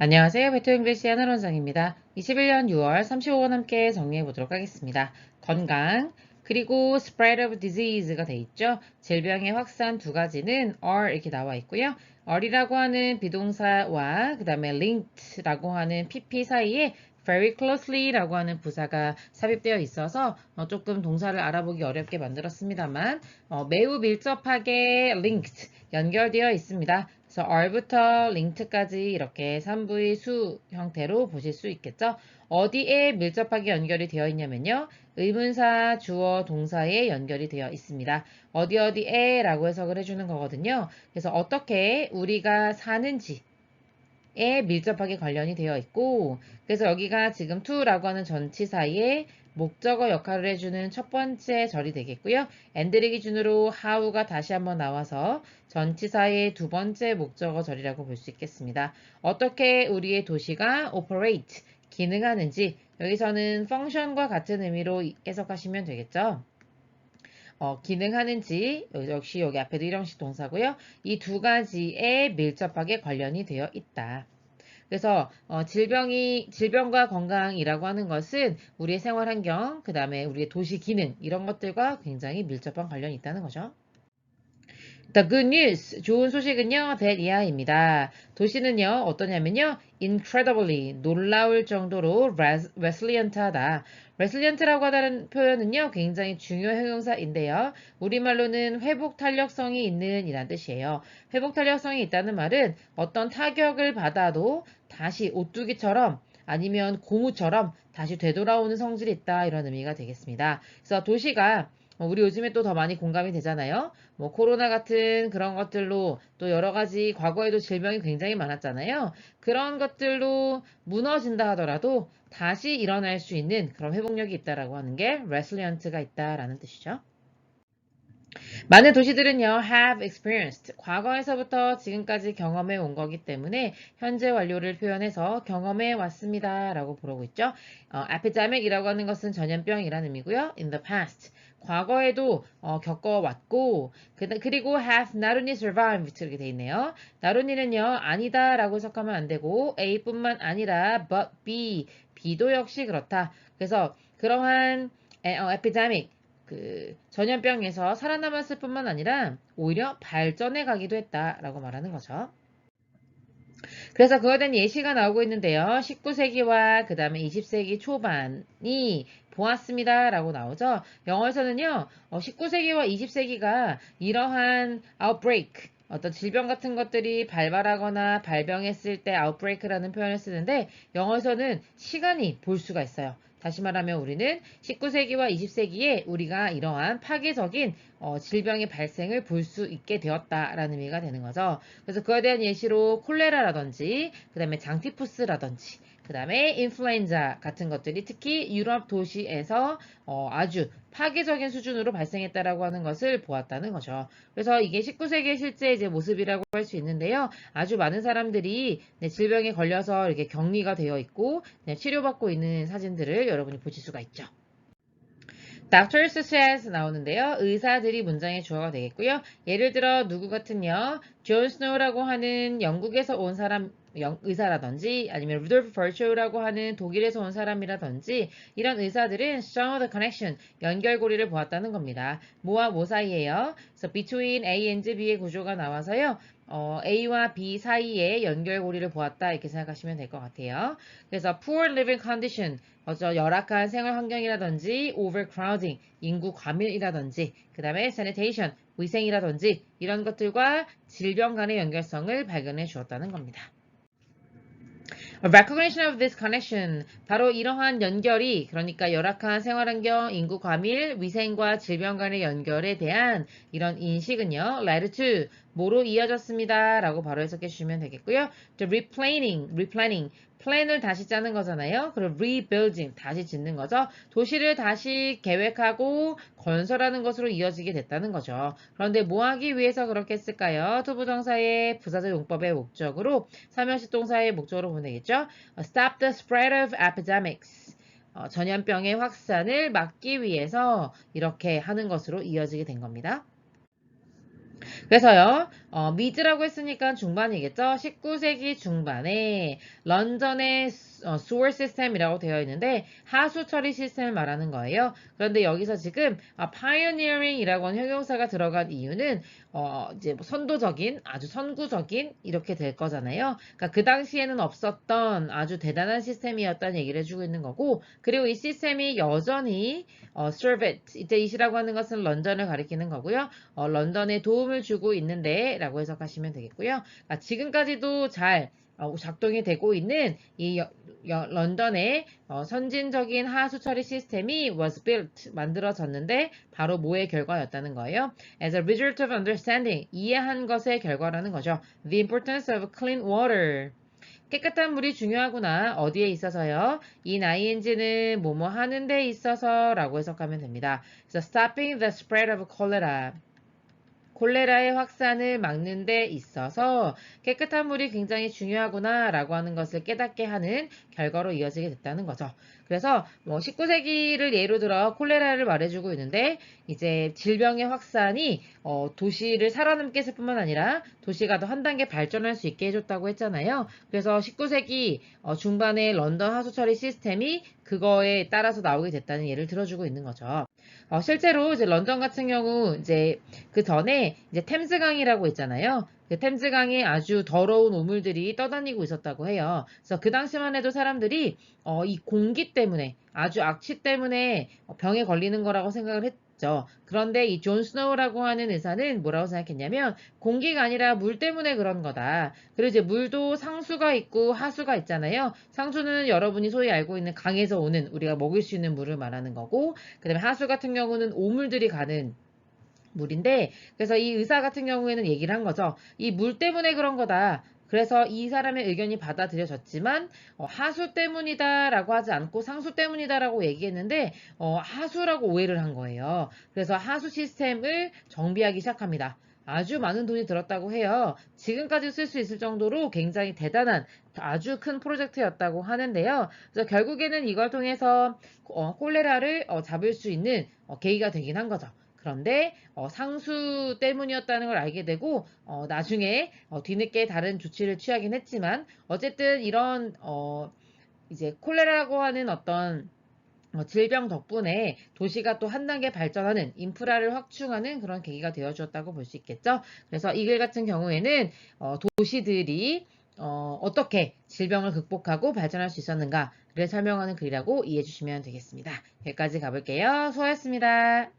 안녕하세요. 베토 잉글리시 한원장입니다. 21년 6월 35분 함께 정리해 보도록 하겠습니다. 건강, 그리고 spread of disease가 돼 있죠. 질병의 확산 두 가지는 are 이렇게 나와 있고요. are이라고 하는 비동사와 그 다음에 linked라고 하는 pp 사이에 very closely라고 하는 부사가 삽입되어 있어서 조금 동사를 알아보기 어렵게 만들었습니다만 매우 밀접하게 linked, 연결되어 있습니다. 그래서 are부터 linked까지 이렇게 3부의 수 형태로 보실 수 있겠죠. 어디에 밀접하게 연결이 되어 있냐면요. 의문사, 주어, 동사에 연결이 되어 있습니다. 어디 어디에 라고 해석을 해주는 거거든요. 그래서 어떻게 우리가 사는지 에 밀접하게 관련이 되어 있고, 그래서 여기가 지금 to라고 하는 전치사의 목적어 역할을 해주는 첫 번째 절이 되겠고요. and를 기준으로 how가 다시 한번 나와서 전치사의 두 번째 목적어 절이라고 볼 수 있겠습니다. 어떻게 우리의 도시가 operate, 기능하는지 여기서는 function과 같은 의미로 해석하시면 되겠죠. 기능하는지 역시 여기 앞에도 일형식 동사고요. 이 두 가지에 밀접하게 관련이 되어 있다. 그래서 질병과 건강이라고 하는 것은 우리의 생활 환경, 그 다음에 우리의 도시 기능 이런 것들과 굉장히 밀접한 관련이 있다는 거죠. The good news, 좋은 소식은요, that 이하입니다. 도시는요, 어떠냐면요, incredibly, 놀라울 정도로 resilient하다. resilient라고 하다는 표현은요, 굉장히 중요 형용사인데요. 우리말로는 회복 탄력성이 있는 이란 뜻이에요. 회복 탄력성이 있다는 말은 어떤 타격을 받아도 다시 오뚜기처럼 아니면 고무처럼 다시 되돌아오는 성질이 있다 이런 의미가 되겠습니다. 그래서 도시가 우리 요즘에 또 더 많이 공감이 되잖아요. 뭐 코로나 같은 그런 것들로 또 여러 가지 과거에도 질병이 굉장히 많았잖아요. 그런 것들로 무너진다 하더라도 다시 일어날 수 있는 그런 회복력이 있다라고 하는 게 resilient가 있다라는 뜻이죠. 많은 도시들은요, have experienced. 과거에서부터 지금까지 경험해 온 거기 때문에 현재 완료를 표현해서 경험해 왔습니다. 라고 부르고 있죠. epidemic이라고 하는 것은 전염병이라는 의미고요. in the past. 과거에도 겪어왔고, 그리고 have not only survived 이렇게 돼 있네요. not only는요, 아니다 라고 해석하면 안 되고, A뿐만 아니라 but B도 역시 그렇다. 그래서 그러한 epidemic, 전염병에서 살아남았을 뿐만 아니라 오히려 발전해 가기도 했다라고 말하는 거죠. 그래서 그거에 대한 예시가 나오고 있는데요. 19세기와 그 다음에 20세기 초반이 보았습니다 라고 나오죠. 영어에서는요. 19세기와 20세기가 이러한 outbreak, 어떤 질병 같은 것들이 발발하거나 발병했을 때 outbreak라는 표현을 쓰는데 영어에서는 시간이 볼 수가 있어요. 다시 말하면 우리는 19세기와 20세기에 우리가 이러한 파괴적인 질병의 발생을 볼 수 있게 되었다라는 의미가 되는 거죠. 그래서 그에 대한 예시로 콜레라라든지 그 다음에 장티푸스라든지 그 다음에 인플루엔자 같은 것들이 특히 유럽 도시에서 아주 파괴적인 수준으로 발생했다라고 하는 것을 보았다는 거죠. 그래서 이게 19세기의 실제 이제 모습이라고 할 수 있는데요. 아주 많은 사람들이 질병에 걸려서 이렇게 격리가 되어 있고 치료받고 있는 사진들을 여러분이 보실 수가 있죠. Doctors says 나오는데요. 의사들이 문장의 주어가 되겠고요. 예를 들어 누구 같은요. 존 스노우라고 하는 영국에서 온 사람 의사라든지 아니면 루돌프 버쇼라고 하는 독일에서 온 사람이라든지 이런 의사들은 strong the connection 연결고리를 보았다는 겁니다. 뭐와 뭐 사이에요? 그래서 between A and B의 구조가 나와서요. A와 B 사이에 연결고리를 보았다 이렇게 생각하시면 될 것 같아요. 그래서 poor living condition 열악한 생활 환경이라든지 overcrowding 인구 과밀이라든지 그 다음에 sanitation 위생이라든지 이런 것들과 질병 간의 연결성을 발견해 주었다는 겁니다. A recognition of this connection. 바로 이러한 연결이, 그러니까 열악한 생활환경, 인구 과밀, 위생과 질병 간의 연결에 대한 이런 인식은요, led to, 뭐로 이어졌습니다. 라고 바로 해석해 주시면 되겠고요. The replanning, 플랜을 다시 짜는 거잖아요. 그리고 rebuilding, 다시 짓는 거죠. 도시를 다시 계획하고 건설하는 것으로 이어지게 됐다는 거죠. 그런데 뭐 하기 위해서 그렇게 했을까요? 투부정사의 부사적 용법의 목적으로 삼형식 동사의 목적으로 보면 되겠죠. Stop the spread of epidemics. 전염병의 확산을 막기 위해서 이렇게 하는 것으로 이어지게 된 겁니다. 그래서요, 미드라고 했으니까 중반이겠죠? 19세기 중반에 런던의 sewer system이라고 되어 있는데 하수 처리 시스템을 말하는 거예요. 그런데 여기서 지금 pioneering이라고 하는 형용사가 들어간 이유는 이제 뭐 선도적인, 아주 선구적인 이렇게 될 거잖아요. 그러니까 그 당시에는 없었던 아주 대단한 시스템이었다는 얘기를 해주고 있는 거고, 그리고 이 시스템이 여전히 serve it, 이제 it이라고 하는 것은 런던을 가리키는 거고요. 런던에 도움을 주고 있는데 라고 해석하시면 되겠고요. 지금까지도 잘 작동이 되고 있는 이 런던의 선진적인 하수 처리 시스템이 was built, 만들어졌는데 바로 뭐의 결과였다는 거예요. As a result of understanding, 이해한 것의 결과라는 거죠. The importance of clean water. 깨끗한 물이 중요하구나. 어디에 있어서요? 인 ing는 뭐뭐 하는 데 있어서 라고 해석하면 됩니다. 그래서 stopping the spread of cholera. 콜레라의 확산을 막는 데 있어서 깨끗한 물이 굉장히 중요하구나 라고 하는 것을 깨닫게 하는 결과로 이어지게 됐다는 거죠. 그래서 19세기를 예로 들어 콜레라를 말해주고 있는데 이제 질병의 확산이 도시를 살아남게 했을 뿐만 아니라 도시가 더 한 단계 발전할 수 있게 해줬다고 했잖아요. 그래서 19세기 중반에 런던 하수처리 시스템이 그거에 따라서 나오게 됐다는 예를 들어주고 있는 거죠. 실제로 이제 런던 같은 경우 이제 그 전에 이제 템스강이라고 있잖아요. 그 템스강에 아주 더러운 오물들이 떠다니고 있었다고 해요. 그래서 그 당시만 해도 사람들이 이 공기 때문에 아주 악취 때문에 병에 걸리는 거라고 생각을 했죠. 그런데 이 존 스노우라고 하는 의사는 뭐라고 생각했냐면 공기가 아니라 물 때문에 그런 거다. 그리고 이제 물도 상수가 있고 하수가 있잖아요. 상수는 여러분이 소위 알고 있는 강에서 오는 우리가 먹을 수 있는 물을 말하는 거고, 그다음에 하수 같은 경우는 오물들이 가는 물인데, 그래서 이 의사 같은 경우에는 얘기를 한 거죠. 이 물 때문에 그런 거다. 그래서 이 사람의 의견이 받아들여졌지만 하수 때문이다라고 하지 않고 상수 때문이다라고 얘기했는데 하수라고 오해를 한 거예요. 그래서 하수 시스템을 정비하기 시작합니다. 아주 많은 돈이 들었다고 해요. 지금까지 쓸 수 있을 정도로 굉장히 대단한 아주 큰 프로젝트였다고 하는데요. 그래서 결국에는 이걸 통해서 콜레라를 잡을 수 있는 계기가 되긴 한 거죠. 그런데 상수 때문이었다는 걸 알게 되고 나중에 뒤늦게 다른 조치를 취하긴 했지만 어쨌든 이런 이제 콜레라라고 하는 어떤 질병 덕분에 도시가 또 한 단계 발전하는 인프라를 확충하는 그런 계기가 되어주었다고 볼 수 있겠죠. 그래서 이 글 같은 경우에는 도시들이 어떻게 질병을 극복하고 발전할 수 있었는가를 설명하는 글이라고 이해해 주시면 되겠습니다. 여기까지 가볼게요. 수고하셨습니다.